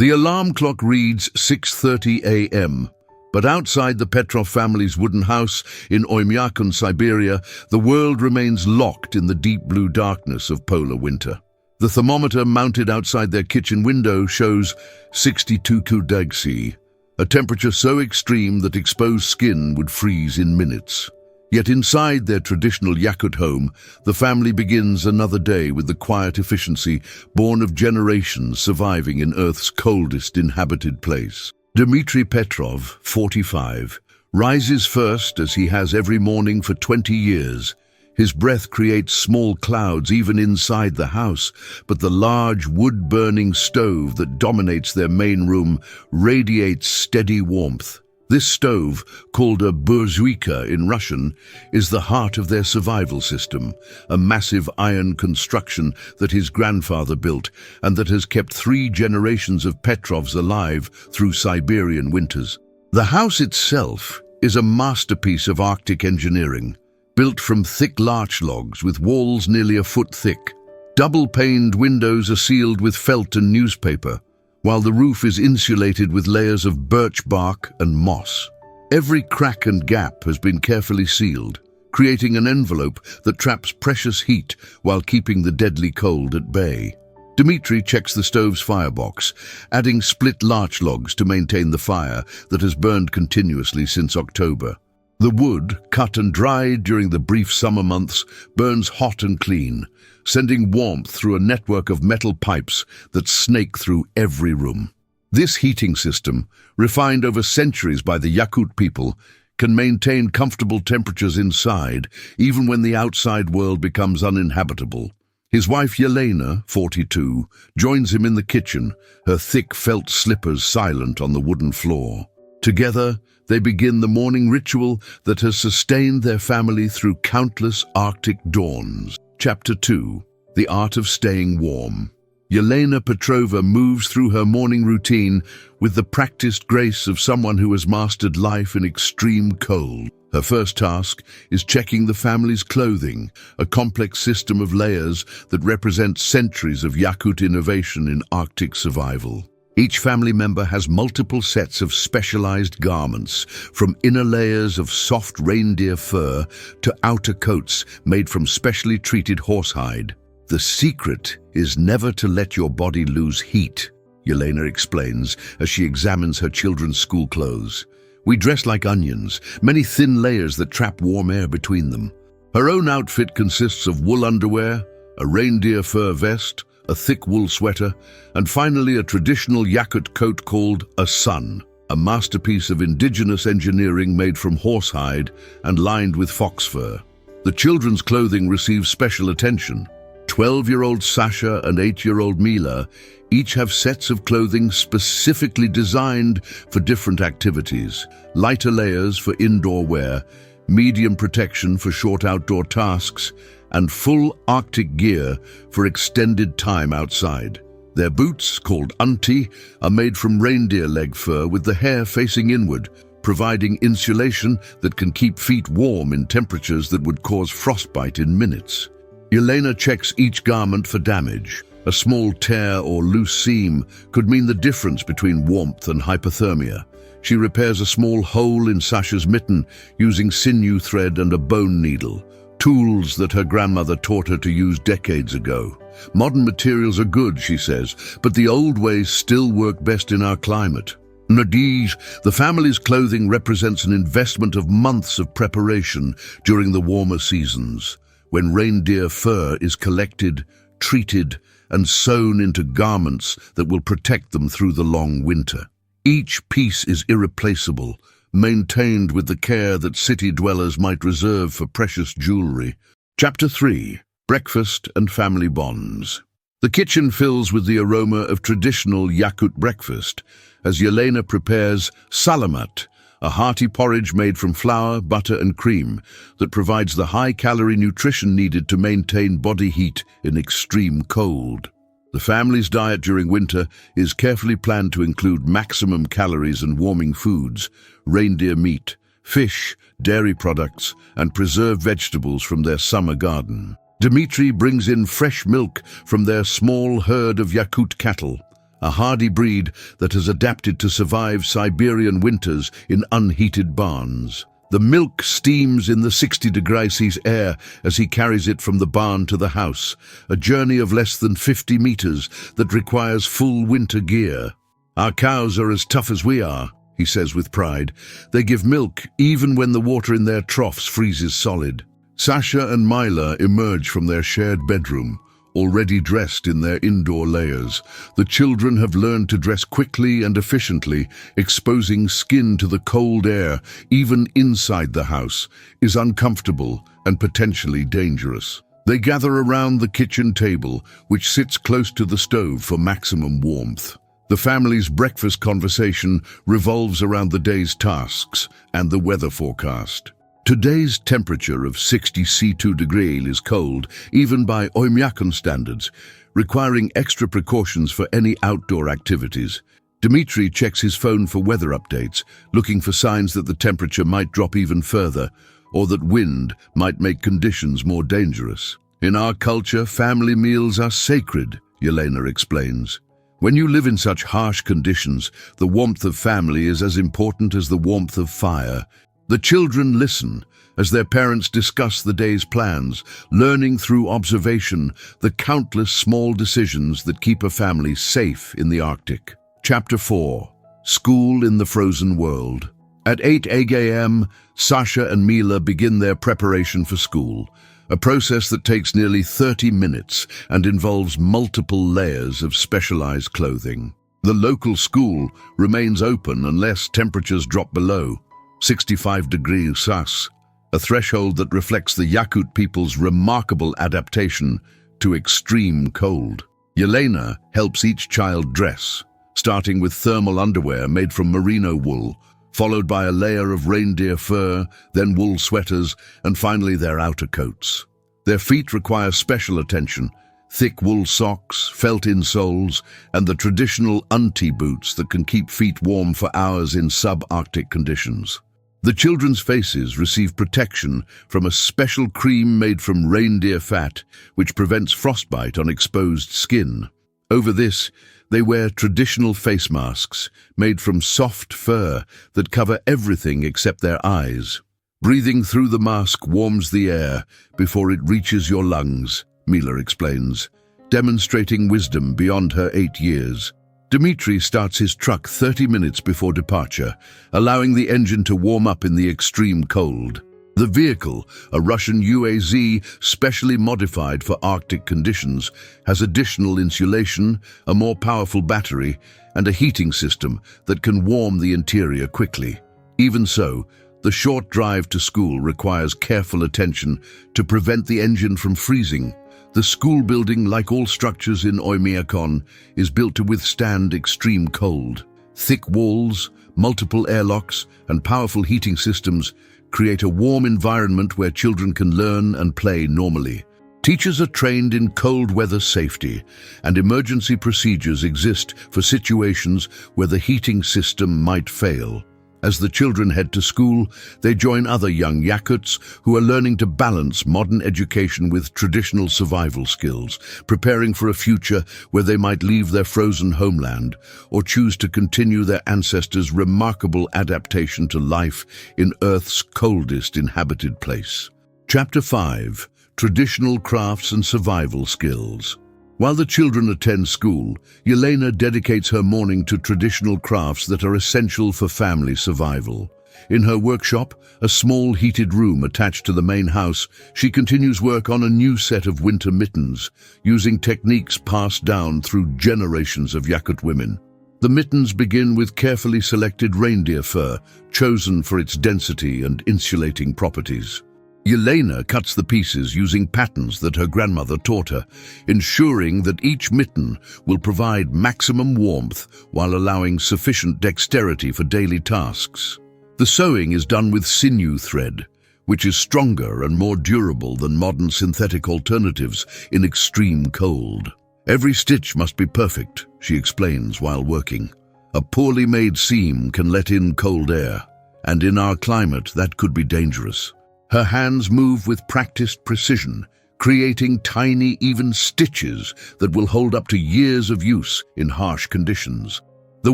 The alarm clock reads 6:30 a.m., but outside the Petrov family's wooden house in Oymyakon, Siberia, the world remains locked in the deep blue darkness of polar winter. The thermometer mounted outside their kitchen window shows 62 Celsius, a temperature so extreme that exposed skin would freeze in minutes. Yet inside their traditional Yakut home, the family begins another day with the quiet efficiency born of generations surviving in Earth's coldest inhabited place. Dmitri Petrov, 45, rises first as he has every morning for 20 years. His breath creates small clouds even inside the house, but the large wood-burning stove that dominates their main room radiates steady warmth. This stove, called a burzhuika in Russian, is the heart of their survival system, a massive iron construction that his grandfather built and that has kept 3 generations of Petrovs alive through Siberian winters. The house itself is a masterpiece of Arctic engineering, built from thick larch logs with walls nearly a foot thick. Double-paned windows are sealed with felt and newspaper, while the roof is insulated with layers of birch bark and moss. Every crack and gap has been carefully sealed, creating an envelope that traps precious heat while keeping the deadly cold at bay. Dmitri checks the stove's firebox, adding split larch logs to maintain the fire that has burned continuously since October. The wood, cut and dried during the brief summer months, burns hot and clean, sending warmth through a network of metal pipes that snake through every room. This heating system, refined over centuries by the Yakut people, can maintain comfortable temperatures inside, even when the outside world becomes uninhabitable. His wife Yelena, 42, joins him in the kitchen, her thick felt slippers silent on the wooden floor. Together, they begin the morning ritual that has sustained their family through countless Arctic dawns. Chapter 2. The Art of Staying Warm. Yelena Petrova moves through her morning routine with the practiced grace of someone who has mastered life in extreme cold. Her first task is checking the family's clothing, a complex system of layers that represents centuries of Yakut innovation in Arctic survival. Each family member has multiple sets of specialized garments, from inner layers of soft reindeer fur to outer coats made from specially treated horsehide. The secret is never to let your body lose heat, Yelena explains as she examines her children's school clothes. We dress like onions, many thin layers that trap warm air between them. Her own outfit consists of wool underwear, a reindeer fur vest, a thick wool sweater, and finally a traditional Yakut coat called a sun, a masterpiece of indigenous engineering made from horsehide and lined with fox fur. The children's clothing receives special attention. 12-year-old Sasha and 8-year-old Mila each have sets of clothing specifically designed for different activities. Lighter layers for indoor wear, medium protection for short outdoor tasks, and full Arctic gear for extended time outside. Their boots, called unti, are made from reindeer leg fur with the hair facing inward, providing insulation that can keep feet warm in temperatures that would cause frostbite in minutes. Yelena checks each garment for damage. A small tear or loose seam could mean the difference between warmth and hypothermia. She repairs a small hole in Sasha's mitten using sinew thread and a bone needle, tools that her grandmother taught her to use decades ago. Modern materials are good, she says, but the old ways still work best in our climate. Nadij, the family's clothing represents an investment of months of preparation during the warmer seasons, when reindeer fur is collected, treated, and sewn into garments that will protect them through the long winter. Each piece is irreplaceable, maintained with the care that city dwellers might reserve for precious jewelry. Chapter 3. Breakfast and Family Bonds. The kitchen fills with the aroma of traditional Yakut breakfast as Yelena prepares salamat, a hearty porridge made from flour, butter and cream that provides the high-calorie nutrition needed to maintain body heat in extreme cold. The family's diet during winter is carefully planned to include maximum calories and warming foods, reindeer meat, fish, dairy products, and preserved vegetables from their summer garden. Dmitri brings in fresh milk from their small herd of Yakut cattle, a hardy breed that has adapted to survive Siberian winters in unheated barns. The milk steams in the 60°C air as he carries it from the barn to the house, a journey of less than 50 meters that requires full winter gear. "Our cows are as tough as we are," he says with pride. "They give milk even when the water in their troughs freezes solid." Sasha and Mila emerge from their shared bedroom, already dressed in their indoor layers. The children have learned to dress quickly and efficiently. Exposing skin to the cold air, even inside the house, is uncomfortable and potentially dangerous. They gather around the kitchen table, which sits close to the stove for maximum warmth. The family's breakfast conversation revolves around the day's tasks and the weather forecast. Today's temperature of 62 degrees is cold, even by Oymyakon standards, requiring extra precautions for any outdoor activities. Dmitri checks his phone for weather updates, looking for signs that the temperature might drop even further, or that wind might make conditions more dangerous. "In our culture, family meals are sacred," Yelena explains. "When you live in such harsh conditions, the warmth of family is as important as the warmth of fire." The children listen as their parents discuss the day's plans, learning through observation the countless small decisions that keep a family safe in the Arctic. Chapter 4. School in the Frozen World. At 8 a.m., Sasha and Mila begin their preparation for school, a process that takes nearly 30 minutes and involves multiple layers of specialized clothing. The local school remains open unless temperatures drop below 65 degrees Celsius, a threshold that reflects the Yakut people's remarkable adaptation to extreme cold. Yelena helps each child dress, starting with thermal underwear made from merino wool, followed by a layer of reindeer fur, then wool sweaters, and finally their outer coats. Their feet require special attention: thick wool socks, felt insoles, and the traditional unti boots that can keep feet warm for hours in sub-Arctic conditions. The children's faces receive protection from a special cream made from reindeer fat, which prevents frostbite on exposed skin. Over this, they wear traditional face masks made from soft fur that cover everything except their eyes. Breathing through the mask warms the air before it reaches your lungs, Mila explains, demonstrating wisdom beyond her 8 years. Dmitri starts his truck 30 minutes before departure, allowing the engine to warm up in the extreme cold. The vehicle, a Russian UAZ specially modified for Arctic conditions, has additional insulation, a more powerful battery, and a heating system that can warm the interior quickly. Even so, the short drive to school requires careful attention to prevent the engine from freezing. The school building, like all structures in Oymyakon, is built to withstand extreme cold. Thick walls, multiple airlocks, and powerful heating systems create a warm environment where children can learn and play normally. Teachers are trained in cold weather safety, and emergency procedures exist for situations where the heating system might fail. As the children head to school, they join other young Yakuts who are learning to balance modern education with traditional survival skills, preparing for a future where they might leave their frozen homeland or choose to continue their ancestors' remarkable adaptation to life in Earth's coldest inhabited place. Chapter 5. Traditional Crafts and Survival Skills. While the children attend school, Yelena dedicates her morning to traditional crafts that are essential for family survival. In her workshop, a small heated room attached to the main house, she continues work on a new set of winter mittens, using techniques passed down through generations of Yakut women. The mittens begin with carefully selected reindeer fur, chosen for its density and insulating properties. Yelena cuts the pieces using patterns that her grandmother taught her, ensuring that each mitten will provide maximum warmth while allowing sufficient dexterity for daily tasks. The sewing is done with sinew thread, which is stronger and more durable than modern synthetic alternatives in extreme cold. Every stitch must be perfect, she explains while working. A poorly made seam can let in cold air, and in our climate that could be dangerous. Her hands move with practiced precision, creating tiny, even stitches that will hold up to years of use in harsh conditions. The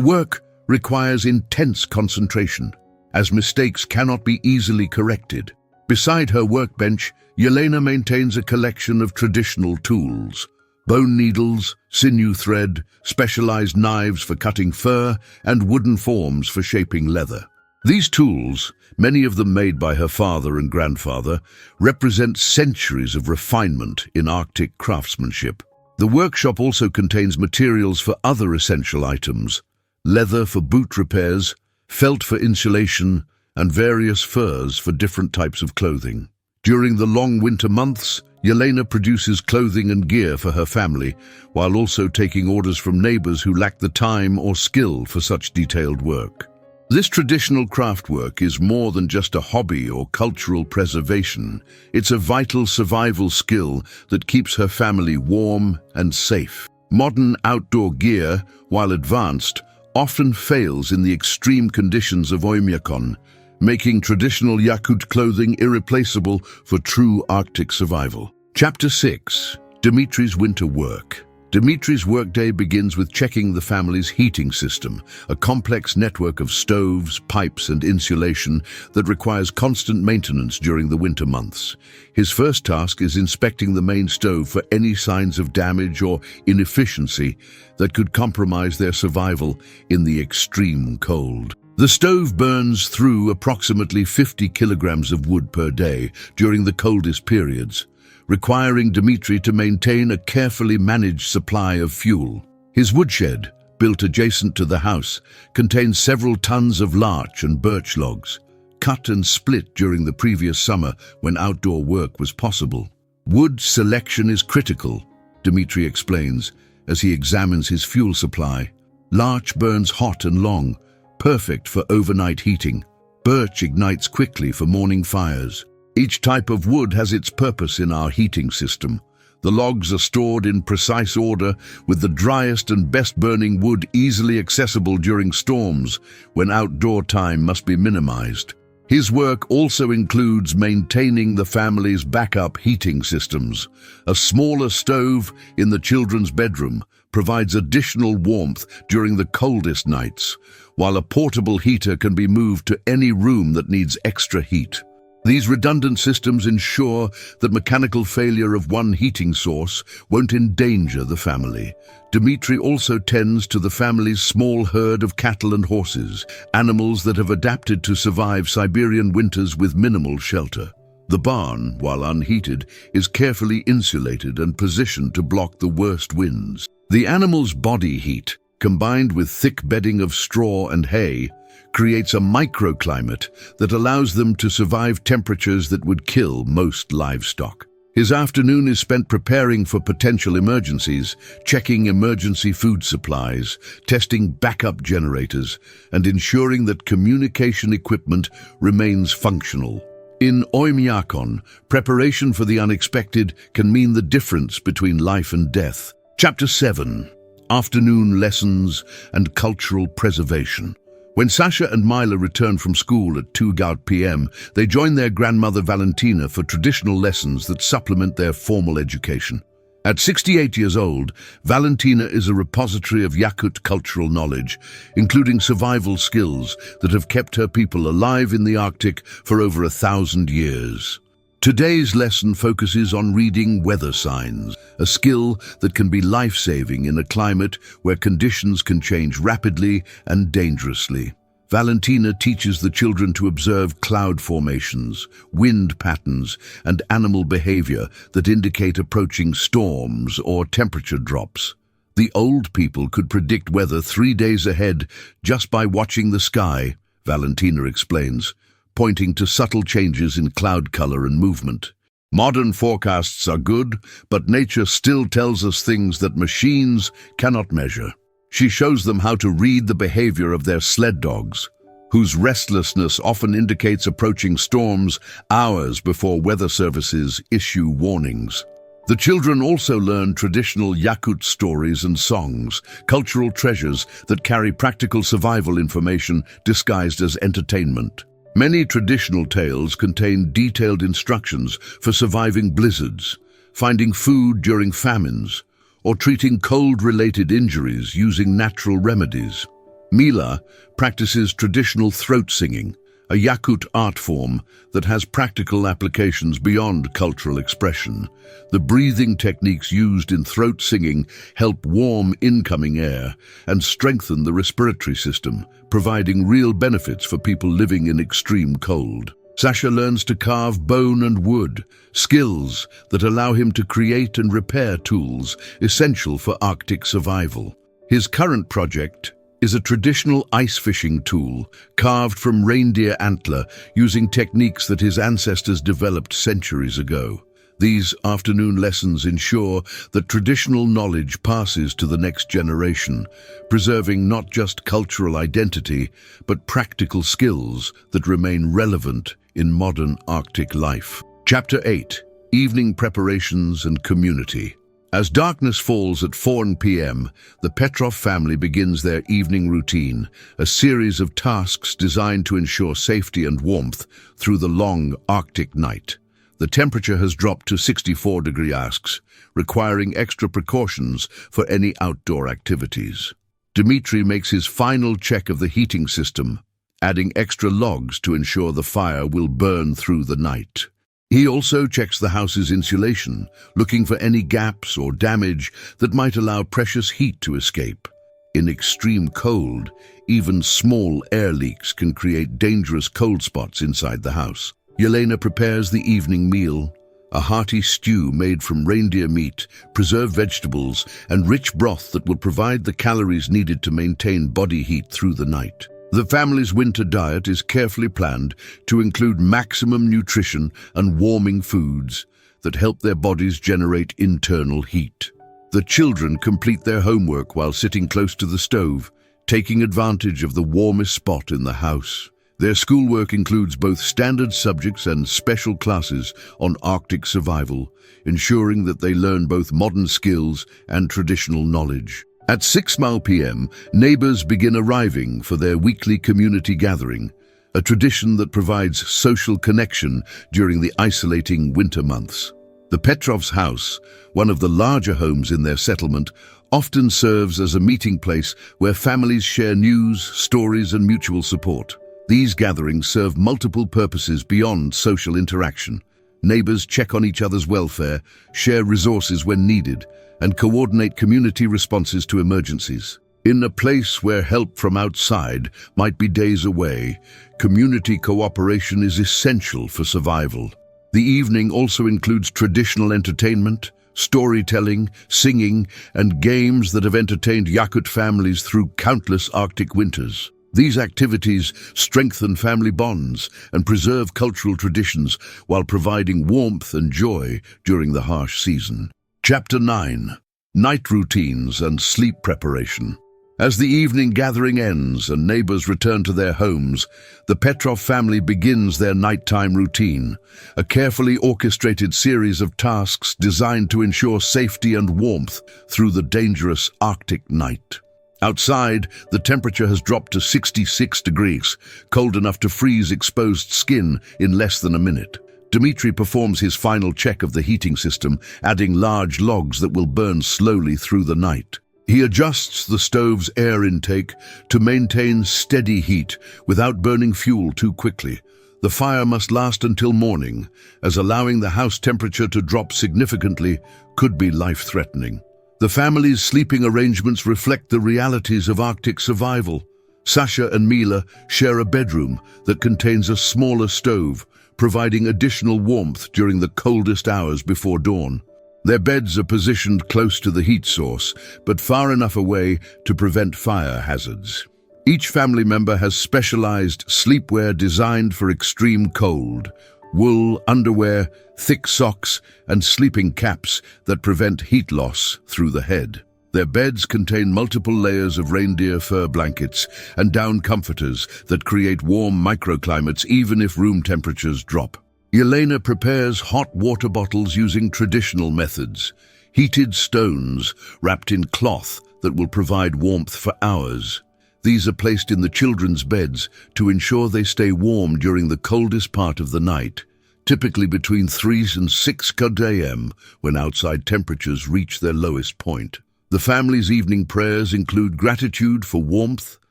work requires intense concentration, as mistakes cannot be easily corrected. Beside her workbench, Yelena maintains a collection of traditional tools: bone needles, sinew thread, specialized knives for cutting fur, and wooden forms for shaping leather. These tools, many of them made by her father and grandfather, represent centuries of refinement in Arctic craftsmanship. The workshop also contains materials for other essential items: leather for boot repairs, felt for insulation, and various furs for different types of clothing. During the long winter months, Yelena produces clothing and gear for her family, while also taking orders from neighbors who lack the time or skill for such detailed work. This traditional craft work is more than just a hobby or cultural preservation. It's a vital survival skill that keeps her family warm and safe. Modern outdoor gear, while advanced, often fails in the extreme conditions of Oymyakon, making traditional Yakut clothing irreplaceable for true Arctic survival. Chapter 6. Dmitri's Winter Work. Dmitri's workday begins with checking the family's heating system, a complex network of stoves, pipes, and insulation that requires constant maintenance during the winter months. His first task is inspecting the main stove for any signs of damage or inefficiency that could compromise their survival in the extreme cold. The stove burns through approximately 50 kilograms of wood per day during the coldest periods, requiring Dmitri to maintain a carefully managed supply of fuel. His woodshed, built adjacent to the house, contains several tons of larch and birch logs, cut and split during the previous summer when outdoor work was possible. Wood selection is critical, Dmitri explains, as he examines his fuel supply. Larch burns hot and long, perfect for overnight heating. Birch ignites quickly for morning fires. Each type of wood has its purpose in our heating system. The logs are stored in precise order, with the driest and best-burning wood easily accessible during storms, when outdoor time must be minimized. His work also includes maintaining the family's backup heating systems. A smaller stove in the children's bedroom provides additional warmth during the coldest nights, while a portable heater can be moved to any room that needs extra heat. These redundant systems ensure that mechanical failure of one heating source won't endanger the family. Dmitri also tends to the family's small herd of cattle and horses, animals that have adapted to survive Siberian winters with minimal shelter. The barn, while unheated, is carefully insulated and positioned to block the worst winds. The animals' body heat, combined with thick bedding of straw and hay, creates a microclimate that allows them to survive temperatures that would kill most livestock. His afternoon is spent preparing for potential emergencies, checking emergency food supplies, testing backup generators, and ensuring that communication equipment remains functional. In Oymyakon, preparation for the unexpected can mean the difference between life and death. Chapter 7. Afternoon Lessons and Cultural Preservation. When Sasha and Mila return from school at 2 p.m., they join their grandmother Valentina for traditional lessons that supplement their formal education. At 68 years old, Valentina is a repository of Yakut cultural knowledge, including survival skills that have kept her people alive in the Arctic for over 1,000 years. Today's lesson focuses on reading weather signs, a skill that can be life-saving in a climate where conditions can change rapidly and dangerously. Valentina teaches the children to observe cloud formations, wind patterns, and animal behavior that indicate approaching storms or temperature drops. The old people could predict weather 3 days ahead just by watching the sky, Valentina explains, pointing to subtle changes in cloud color and movement. Modern forecasts are good, but nature still tells us things that machines cannot measure. She shows them how to read the behavior of their sled dogs, whose restlessness often indicates approaching storms hours before weather services issue warnings. The children also learn traditional Yakut stories and songs, cultural treasures that carry practical survival information disguised as entertainment. Many traditional tales contain detailed instructions for surviving blizzards, finding food during famines, or treating cold-related injuries using natural remedies. Mila practices traditional throat singing, a Yakut art form that has practical applications beyond cultural expression. The breathing techniques used in throat singing help warm incoming air and strengthen the respiratory system, providing real benefits for people living in extreme cold. Sakha learns to carve bone and wood, skills that allow him to create and repair tools essential for Arctic survival. His current project is a traditional ice fishing tool carved from reindeer antler using techniques that his ancestors developed centuries ago. These afternoon lessons ensure that traditional knowledge passes to the next generation, preserving not just cultural identity, but practical skills that remain relevant in modern Arctic life. Chapter 8: Evening Preparations and Community. As darkness falls at 4 p.m., the Petrov family begins their evening routine, a series of tasks designed to ensure safety and warmth through the long Arctic night. The temperature has dropped to 64 degrees Celsius, requiring extra precautions for any outdoor activities. Dmitri makes his final check of the heating system, adding extra logs to ensure the fire will burn through the night. He also checks the house's insulation, looking for any gaps or damage that might allow precious heat to escape. In extreme cold, even small air leaks can create dangerous cold spots inside the house. Yelena prepares the evening meal, a hearty stew made from reindeer meat, preserved vegetables, and rich broth that will provide the calories needed to maintain body heat through the night. The family's winter diet is carefully planned to include maximum nutrition and warming foods that help their bodies generate internal heat. The children complete their homework while sitting close to the stove, taking advantage of the warmest spot in the house. Their schoolwork includes both standard subjects and special classes on Arctic survival, ensuring that they learn both modern skills and traditional knowledge. At 6 p.m., neighbors begin arriving for their weekly community gathering, a tradition that provides social connection during the isolating winter months. The Petrovs' house, one of the larger homes in their settlement, often serves as a meeting place where families share news, stories, and mutual support. These gatherings serve multiple purposes beyond social interaction. Neighbors check on each other's welfare, share resources when needed, and coordinate community responses to emergencies. In a place where help from outside might be days away, community cooperation is essential for survival. The evening also includes traditional entertainment, storytelling, singing, and games that have entertained Yakut families through countless Arctic winters. These activities strengthen family bonds and preserve cultural traditions while providing warmth and joy during the harsh season. Chapter 9: Night Routines and Sleep Preparation. As the evening gathering ends and neighbors return to their homes, the Petrov family begins their nighttime routine, a carefully orchestrated series of tasks designed to ensure safety and warmth through the dangerous Arctic night. Outside, the temperature has dropped to 66 degrees, cold enough to freeze exposed skin in less than a minute. Dmitri performs his final check of the heating system, adding large logs that will burn slowly through the night. He adjusts the stove's air intake to maintain steady heat without burning fuel too quickly. The fire must last until morning, as allowing the house temperature to drop significantly could be life-threatening. The family's sleeping arrangements reflect the realities of Arctic survival. Sakha and Mila share a bedroom that contains a smaller stove, providing additional warmth during the coldest hours before dawn. Their beds are positioned close to the heat source, but far enough away to prevent fire hazards. Each family member has specialized sleepwear designed for extreme cold: wool, underwear, thick socks, and sleeping caps that prevent heat loss through the head. Their beds contain multiple layers of reindeer fur blankets and down comforters that create warm microclimates even if room temperatures drop. Yelena prepares hot water bottles using traditional methods, heated stones wrapped in cloth that will provide warmth for hours. These are placed in the children's beds to ensure they stay warm during the coldest part of the night. typically between 3 and 6 a.m. when outside temperatures reach their lowest point. The family's evening prayers include gratitude for warmth,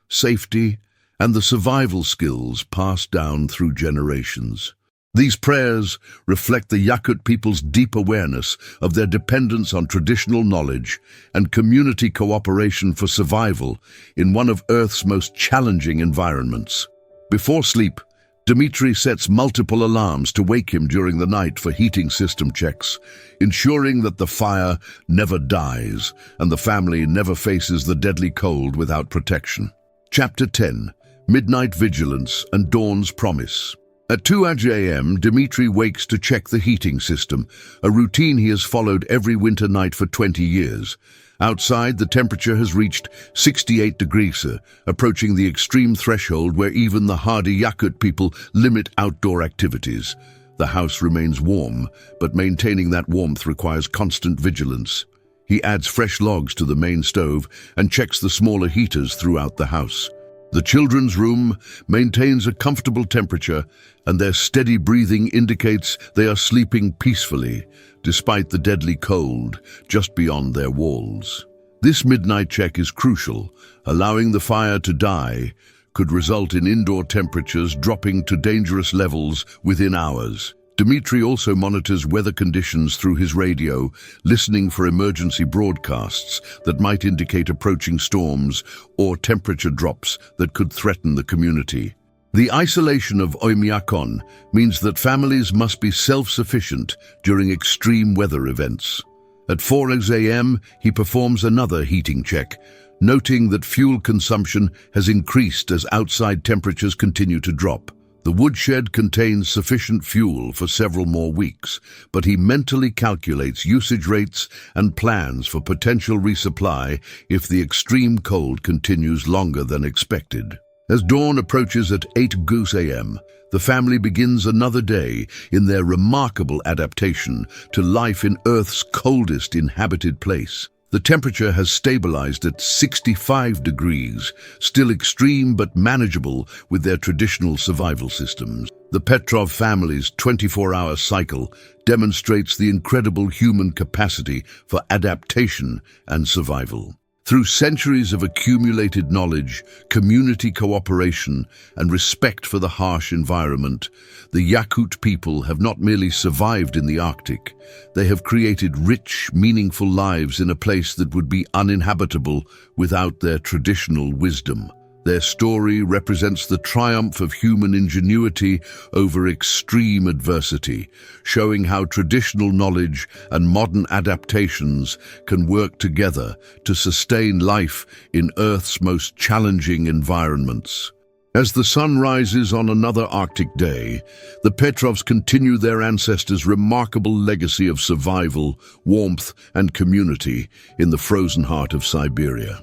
safety, and the survival skills passed down through generations. These prayers reflect the Yakut people's deep awareness of their dependence on traditional knowledge and community cooperation for survival in one of Earth's most challenging environments. Before sleep, Dmitri sets multiple alarms to wake him during the night for heating system checks, ensuring that the fire never dies and the family never faces the deadly cold without protection. Chapter 10. Midnight Vigilance and Dawn's Promise. At 2 a.m., Dmitri wakes to check the heating system, a routine he has followed every winter night for 20 years. Outside, the temperature has reached 68 degrees, approaching the extreme threshold where even the hardy Yakut people limit outdoor activities. The house remains warm, but maintaining that warmth requires constant vigilance. He adds fresh logs to the main stove and checks the smaller heaters throughout the house. The children's room maintains a comfortable temperature, and their steady breathing indicates they are sleeping peacefully, despite the deadly cold just beyond their walls. This midnight check is crucial. Allowing the fire to die could result in indoor temperatures dropping to dangerous levels within hours. Dmitri also monitors weather conditions through his radio, listening for emergency broadcasts that might indicate approaching storms or temperature drops that could threaten the community. The isolation of Oymyakon means that families must be self-sufficient during extreme weather events. At 4 a.m., he performs another heating check, noting that fuel consumption has increased as outside temperatures continue to drop. The woodshed contains sufficient fuel for several more weeks, but he mentally calculates usage rates and plans for potential resupply if the extreme cold continues longer than expected. As dawn approaches at 8 a.m., the family begins another day in their remarkable adaptation to life in Earth's coldest inhabited place. The temperature has stabilized at 65 degrees, still extreme but manageable with their traditional survival systems. The Petrov family's 24-hour cycle demonstrates the incredible human capacity for adaptation and survival. Through centuries of accumulated knowledge, community cooperation, and respect for the harsh environment, the Yakut people have not merely survived in the Arctic, they have created rich, meaningful lives in a place that would be uninhabitable without their traditional wisdom. Their story represents the triumph of human ingenuity over extreme adversity, showing how traditional knowledge and modern adaptations can work together to sustain life in Earth's most challenging environments. As the sun rises on another Arctic day, the Petrovs continue their ancestors' remarkable legacy of survival, warmth, and community in the frozen heart of Siberia.